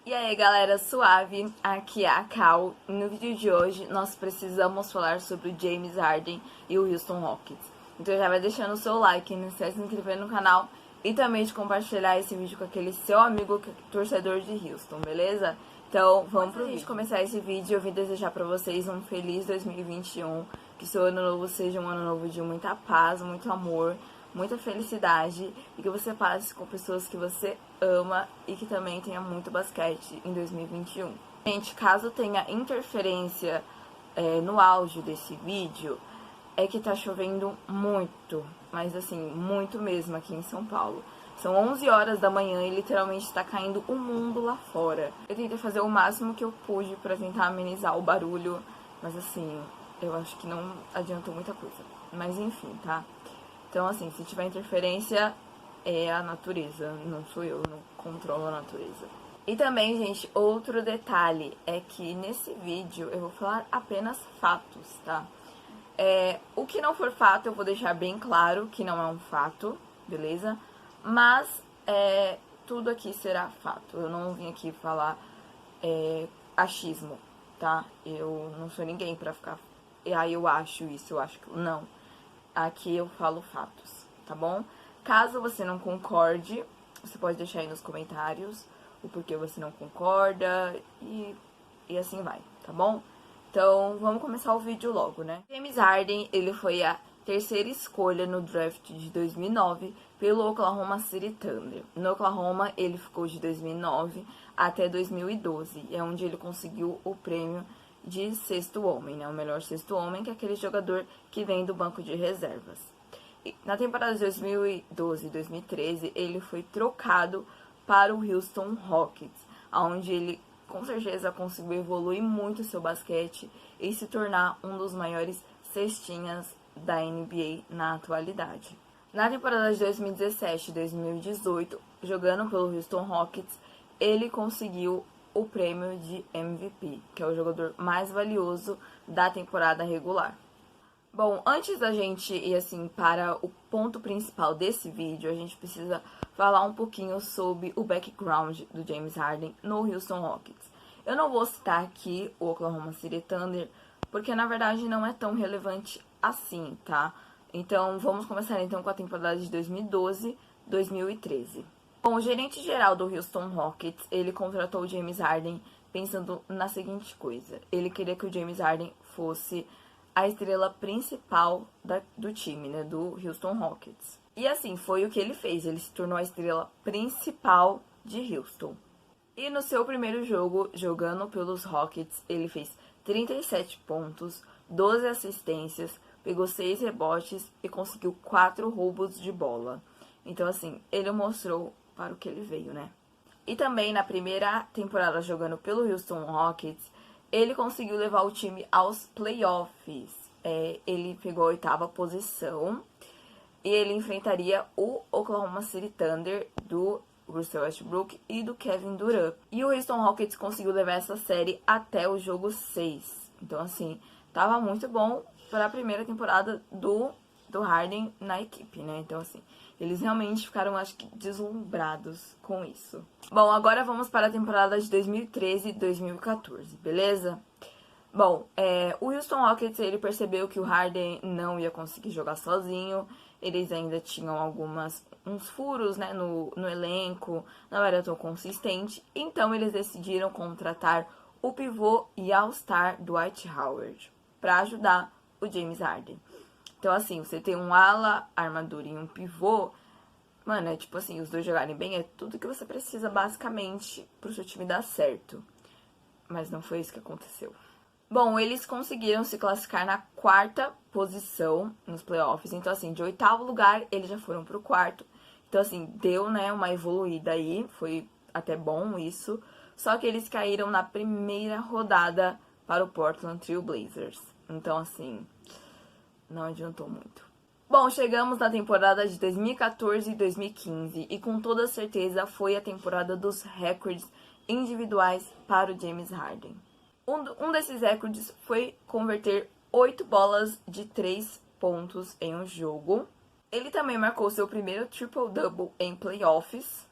E aí galera, suave, aqui é a Cal. No vídeo de hoje nós precisamos falar sobre o James Harden e o Houston Rockets. Então já vai deixando o seu like, não esquece de se inscrever no canal e também de compartilhar esse vídeo com aquele seu amigo que é torcedor de Houston, beleza? Então vamos pro vídeo. Começar esse vídeo, eu vim desejar pra vocês um feliz 2021, que seu ano novo seja um ano novo de muita paz, muito amor, muita felicidade e que você passe com pessoas que você ama e que também tenha muito basquete em 2021. Gente, caso tenha interferência no áudio desse vídeo, é que tá chovendo muito, mas assim, muito mesmo aqui em São Paulo. São 11 horas da manhã e literalmente está caindo o mundo lá fora. Eu tentei fazer o máximo que eu pude para tentar amenizar o barulho, mas assim, eu acho que não adiantou muita coisa. Mas enfim, tá? Então, assim, se tiver interferência, é a natureza, não sou eu, não controlo a natureza. E também, gente, outro detalhe é que nesse vídeo eu vou falar apenas fatos, tá? O que não for fato, eu vou deixar bem claro que não é um fato, beleza? Mas tudo aqui será fato. Eu não vim aqui falar achismo, tá? Eu não sou ninguém pra ficar... eu acho isso, eu acho que... Não. Aqui eu falo fatos, tá bom? Caso você não concorde, você pode deixar aí nos comentários o porquê você não concorda e assim vai, tá bom? Então, vamos começar o vídeo logo, né? James Harden, ele foi a terceira escolha no draft de 2009 pelo Oklahoma City Thunder. No Oklahoma, ele ficou de 2009 até 2012, é onde ele conseguiu o prêmio de sexto homem, né? O melhor sexto homem, que é aquele jogador que vem do banco de reservas. E na temporada de 2012 e 2013, ele foi trocado para o Houston Rockets, onde ele com certeza conseguiu evoluir muito seu basquete e se tornar um dos maiores cestinhas da NBA na atualidade. Na temporada de 2017 e 2018, jogando pelo Houston Rockets, ele conseguiu o prêmio de MVP, que é o jogador mais valioso da temporada regular. Bom, antes da gente ir assim para o ponto principal desse vídeo, a gente precisa falar um pouquinho sobre o background do James Harden no Houston Rockets. Eu não vou citar aqui o Oklahoma City Thunder, porque na verdade não é tão relevante assim, tá? Então vamos começar então com a temporada de 2012-2013. Bom, o gerente geral do Houston Rockets, ele contratou o James Harden pensando na seguinte coisa. Ele queria que o James Harden fosse a estrela principal do time, né, do Houston Rockets. E assim, foi o que ele fez. Ele se tornou a estrela principal de Houston. E no seu primeiro jogo, jogando pelos Rockets, ele fez 37 pontos, 12 assistências, pegou 6 rebotes e conseguiu 4 roubos de bola. Então, assim, ele mostrou para o que ele veio, né? E também na primeira temporada jogando pelo Houston Rockets, ele conseguiu levar o time aos playoffs. Ele pegou a 8ª posição e ele enfrentaria o Oklahoma City Thunder do Russell Westbrook e do Kevin Durant. E o Houston Rockets conseguiu levar essa série até o jogo 6. Então, assim, tava muito bom para a primeira temporada do Harden na equipe, né? Então, assim, eles realmente ficaram, acho que, deslumbrados com isso. Bom, agora vamos para a temporada de 2013 e 2014, beleza? Bom, o Houston Rockets, ele percebeu que o Harden não ia conseguir jogar sozinho. Eles ainda tinham uns furos, né, no elenco, não era tão consistente. Então, eles decidiram contratar o pivô e all-star Dwight Howard para ajudar o James Harden. Então, assim, você tem um ala, armadura e um pivô. Mano, é tipo assim, os dois jogarem bem é tudo que você precisa, basicamente, pro seu time dar certo. Mas não foi isso que aconteceu. Bom, eles conseguiram se classificar na 4ª posição nos playoffs. Então, assim, de 8º lugar, eles já foram pro 4º. Então, assim, deu, né, uma evoluída aí. Foi até bom isso. Só que eles caíram na primeira rodada para o Portland Trail Blazers. Então, assim, não adiantou muito. Bom, chegamos na temporada de 2014 e 2015 e com toda certeza foi a temporada dos recordes individuais para o James Harden. Um desses recordes foi converter 8 bolas de 3 pontos em um jogo. Ele também marcou seu primeiro triple-double em playoffs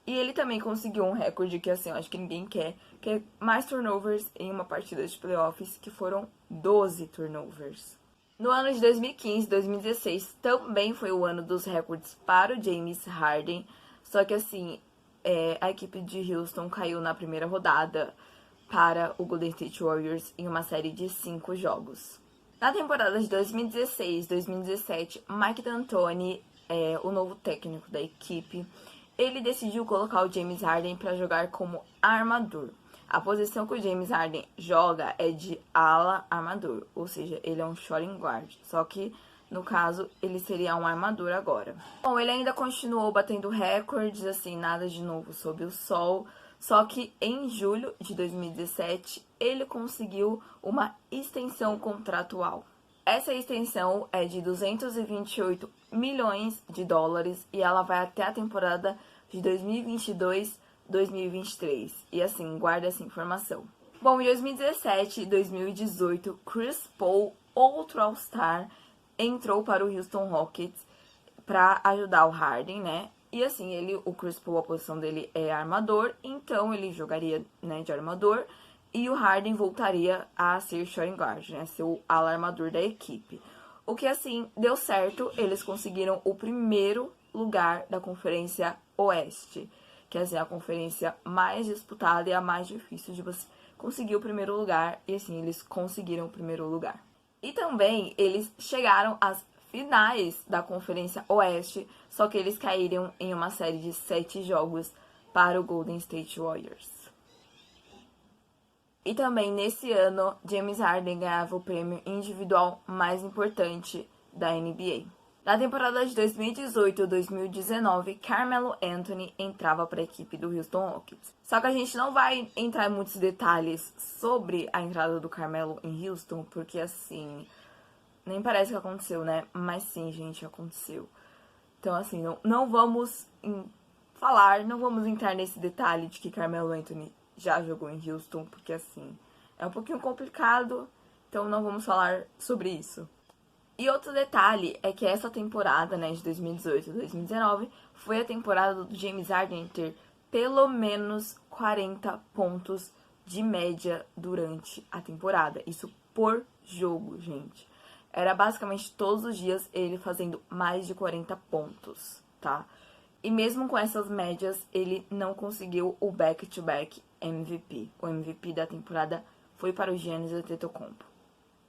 E ele também conseguiu um recorde que, assim, eu acho que ninguém quer, que é mais turnovers em uma partida de playoffs, que foram 12 turnovers. No ano de 2015 e 2016 também foi o ano dos recordes para o James Harden, só que assim, a equipe de Houston caiu na primeira rodada para o Golden State Warriors em uma série de 5 jogos. Na temporada de 2016 e 2017, Mike D'Antoni, o novo técnico da equipe, ele decidiu colocar o James Harden para jogar como armador. A posição que o James Harden joga é de ala armador, ou seja, ele é um shooting guard, só que no caso ele seria um armador agora. Bom, ele ainda continuou batendo recordes, assim, nada de novo sob o sol, só que em julho de 2017 ele conseguiu uma extensão contratual. Essa extensão é de 228 milhões de dólares e ela vai até a temporada de 2022-2023. E assim, guarda essa informação. Bom, em 2017 e 2018, Chris Paul, outro All-Star, entrou para o Houston Rockets para ajudar o Harden, né? E assim, o Chris Paul, a posição dele é armador, então ele jogaria, né, de armador. E o Harden voltaria a ser shooting guard, né? Ser o alarmador da equipe. O que, assim, deu certo. Eles conseguiram o primeiro lugar da Conferência Oeste. Que é, assim, a conferência mais disputada e a mais difícil de você conseguir o primeiro lugar. E, assim, eles conseguiram o primeiro lugar. E também, eles chegaram às finais da Conferência Oeste. Só que eles caíram em uma série de 7 jogos para o Golden State Warriors. E também, nesse ano, James Harden ganhava o prêmio individual mais importante da NBA. Na temporada de 2018 e 2019, Carmelo Anthony entrava para a equipe do Houston Rockets. Só que a gente não vai entrar em muitos detalhes sobre a entrada do Carmelo em Houston, porque assim, nem parece que aconteceu, né? Mas sim, gente, aconteceu. Então assim, não vamos falar, não vamos entrar nesse detalhe de que Carmelo Anthony já jogou em Houston, porque assim, é um pouquinho complicado, então não vamos falar sobre isso. E outro detalhe é que essa temporada, né, de 2018 e 2019, foi a temporada do James Harden ter pelo menos 40 pontos de média durante a temporada. Isso por jogo, gente. Era basicamente todos os dias ele fazendo mais de 40 pontos, tá? E mesmo com essas médias, ele não conseguiu o back-to-back MVP. O MVP da temporada foi para o Giannis Antetokounmpo.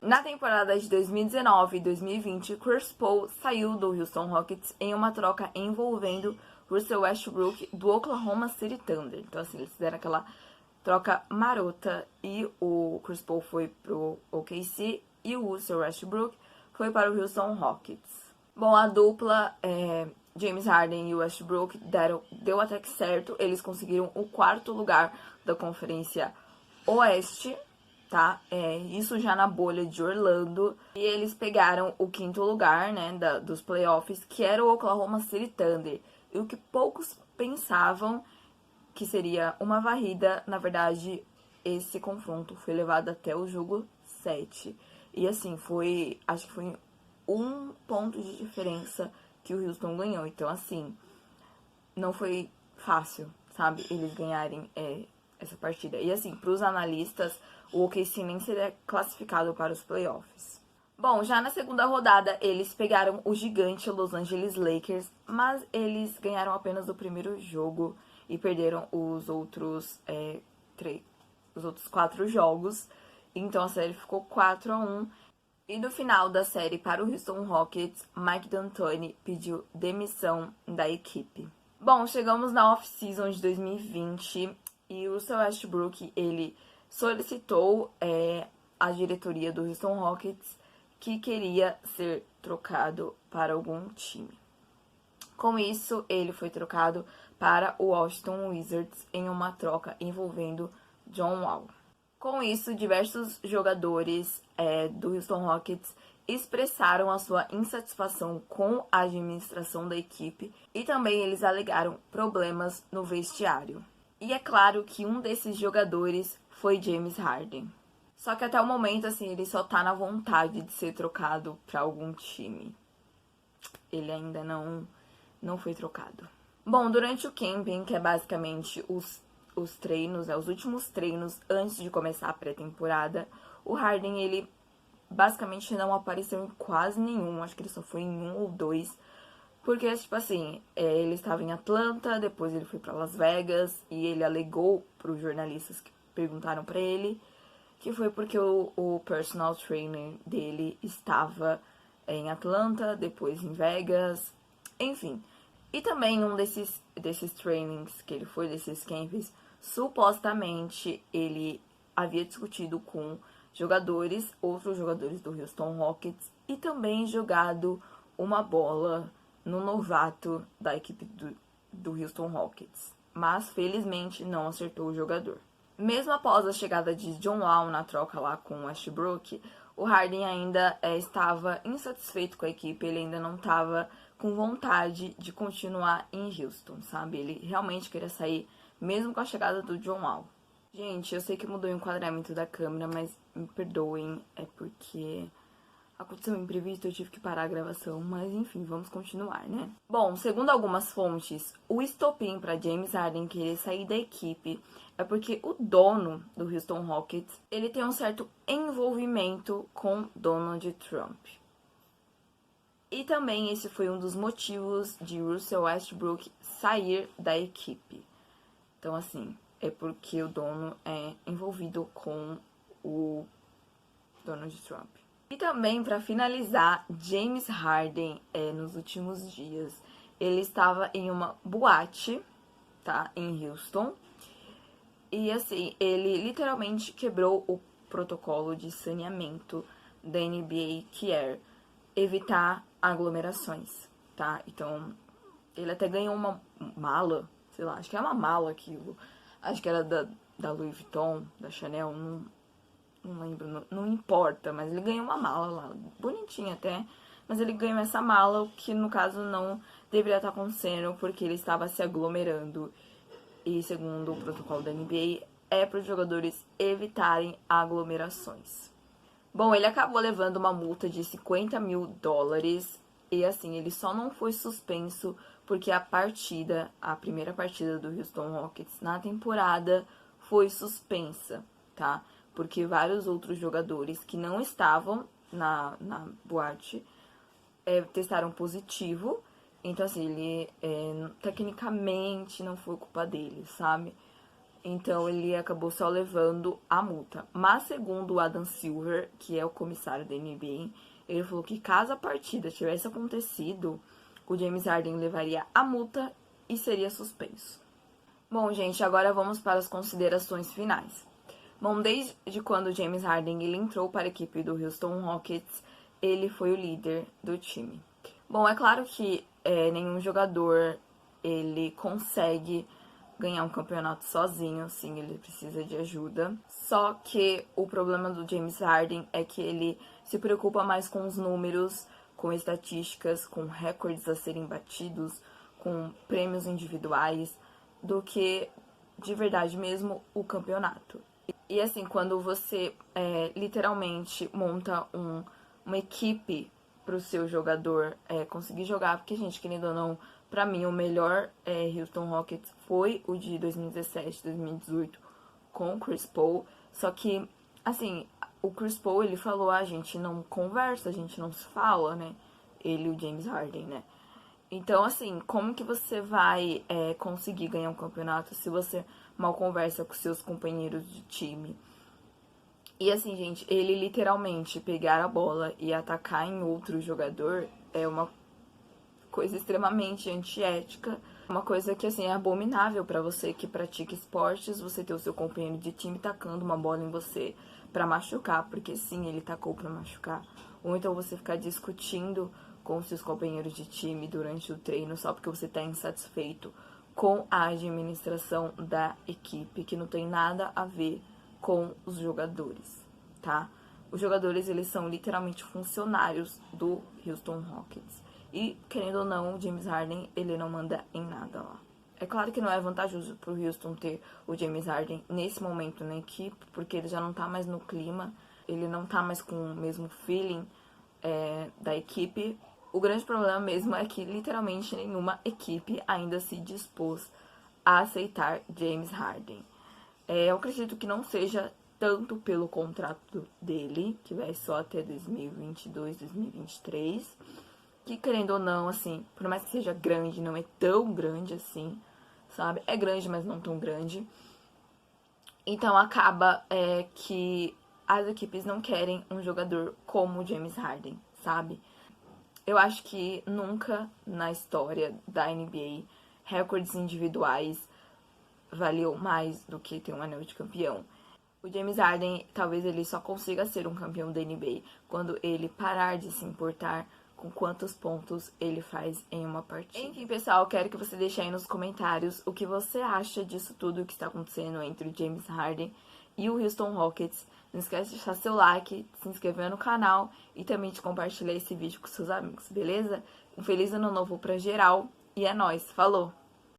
Na temporada de 2019 e 2020, Chris Paul saiu do Houston Rockets em uma troca envolvendo Russell Westbrook do Oklahoma City Thunder. Então, assim, eles fizeram aquela troca marota e o Chris Paul foi pro OKC e o Russell Westbrook foi para o Houston Rockets. Bom, a dupla James Harden e Westbrook deu até que certo. Eles conseguiram o 4º lugar da Conferência Oeste, tá? Isso já na bolha de Orlando. E eles pegaram o 5º lugar, né, dos playoffs, que era o Oklahoma City Thunder. E o que poucos pensavam que seria uma varrida, na verdade, esse confronto foi levado até o jogo 7. E assim, acho que foi 1 ponto de diferença que o Houston ganhou. Então, assim, não foi fácil, sabe, eles ganharem essa partida. E assim, para os analistas, o OKC nem seria classificado para os playoffs. Bom, já na segunda rodada, eles pegaram o gigante Los Angeles Lakers, mas eles ganharam apenas o primeiro jogo e perderam os outros 4 jogos. Então a série ficou 4-1. E no final da série para o Houston Rockets, Mike D'Antoni pediu demissão da equipe. Bom, chegamos na off-season de 2020 e o Russell Westbrook, ele solicitou a diretoria do Houston Rockets que queria ser trocado para algum time. Com isso, ele foi trocado para o Washington Wizards em uma troca envolvendo John Wall. Com isso, diversos jogadores do Houston Rockets expressaram a sua insatisfação com a administração da equipe e também eles alegaram problemas no vestiário. E é claro que um desses jogadores foi James Harden. Só que até o momento, assim, ele só tá na vontade de ser trocado para algum time. Ele ainda não foi trocado. Bom, durante o camping, que é basicamente os treinos, os últimos treinos antes de começar a pré-temporada, o Harden, ele basicamente não apareceu em quase nenhum, acho que ele só foi em um ou dois, porque, tipo assim, ele estava em Atlanta, depois ele foi pra Las Vegas, e ele alegou pros jornalistas que perguntaram pra ele que foi porque o personal trainer dele estava em Atlanta, depois em Vegas, enfim. E também um desses trainings que ele foi, desses camps, supostamente ele havia discutido com jogadores, outros jogadores do Houston Rockets, e também jogado uma bola no novato da equipe do Houston Rockets. Mas felizmente não acertou o jogador. Mesmo após a chegada de John Wall na troca lá com o Westbrook, o Harden ainda estava insatisfeito com a equipe, ele ainda não estava com vontade de continuar em Houston, sabe? Ele realmente queria sair, mesmo com a chegada do John Wall. Gente, eu sei que mudou o enquadramento da câmera, mas me perdoem, é porque aconteceu um imprevisto, eu tive que parar a gravação, mas enfim, vamos continuar, né? Bom, segundo algumas fontes, o estopim para James Harden querer sair da equipe é porque o dono do Houston Rockets, ele tem um certo envolvimento com Donald Trump. E também esse foi um dos motivos de Russell Westbrook sair da equipe. Então, assim, é porque o dono é envolvido com o Donald Trump. E também, para finalizar, James Harden, nos últimos dias, ele estava em uma boate, tá, em Houston. E assim, ele literalmente quebrou o protocolo de saneamento da NBA, que é evitar aglomerações, tá? Então, ele até ganhou uma mala, sei lá, acho que é uma mala aquilo. Acho que era da Louis Vuitton, da Chanel, não lembro, não importa, mas ele ganhou uma mala lá, bonitinha até, mas ele ganhou essa mala, o que no caso não deveria estar acontecendo, porque ele estava se aglomerando, e segundo o protocolo da NBA, é para os jogadores evitarem aglomerações. Bom, ele acabou levando uma multa de $50 mil, e assim, ele só não foi suspenso porque a primeira partida do Houston Rockets na temporada foi suspensa, tá? Porque vários outros jogadores que não estavam na boate testaram positivo. Então, assim, ele tecnicamente não foi culpa dele, sabe? Então, ele acabou só levando a multa. Mas, segundo o Adam Silver, que é o comissário da NBA, ele falou que caso a partida tivesse acontecido, o James Harden levaria a multa e seria suspenso. Bom, gente, agora vamos para as considerações finais. Bom, desde quando o James Harden ele entrou para a equipe do Houston Rockets, ele foi o líder do time. Bom, é claro que nenhum jogador ele consegue ganhar um campeonato sozinho, sim, ele precisa de ajuda. Só que o problema do James Harden é que ele se preocupa mais com os números, com estatísticas, com recordes a serem batidos, com prêmios individuais, do que de verdade mesmo o campeonato. E assim, quando você literalmente monta uma equipe pro seu jogador conseguir jogar, porque, gente, querendo ou não, pra mim o melhor Houston Rockets foi o de 2017, 2018 com o Chris Paul, só que, assim, o Chris Paul, ele falou, a gente não conversa, a gente não se fala, né, ele e o James Harden, né. Então, assim, como que você vai conseguir ganhar um campeonato se você mal conversa com seus companheiros de time? E assim, gente, ele literalmente pegar a bola e atacar em outro jogador é uma coisa extremamente antiética, uma coisa que, assim, é abominável pra você que pratica esportes, você ter o seu companheiro de time tacando uma bola em você pra machucar, porque sim, ele tacou pra machucar. Ou então você ficar discutindo com seus companheiros de time durante o treino só porque você tá insatisfeito com a administração da equipe, que não tem nada a ver com os jogadores, tá? Os jogadores, eles são literalmente funcionários do Houston Rockets. E, querendo ou não, o James Harden, ele não manda em nada lá. É claro que não é vantajoso pro Houston ter o James Harden nesse momento na equipe, porque ele já não tá mais no clima, ele não tá mais com o mesmo feeling da equipe, O grande problema mesmo é que literalmente nenhuma equipe ainda se dispôs a aceitar James Harden. Eu acredito que não seja tanto pelo contrato dele, que vai só até 2022, 2023, que querendo ou não, assim, por mais que seja grande, não é tão grande assim, sabe? É grande, mas não tão grande. Então acaba que as equipes não querem um jogador como o James Harden, sabe? Eu acho que nunca na história da NBA recordes individuais valeu mais do que ter um anel de campeão. O James Harden, talvez ele só consiga ser um campeão da NBA quando ele parar de se importar com quantos pontos ele faz em uma partida. Enfim, pessoal, quero que você deixe aí nos comentários o que você acha disso tudo que está acontecendo entre o James Harden e o Houston Rockets. Não esquece de deixar seu like, se inscrever no canal e também de compartilhar esse vídeo com seus amigos, beleza? Um feliz ano novo pra geral e é nóis, falou!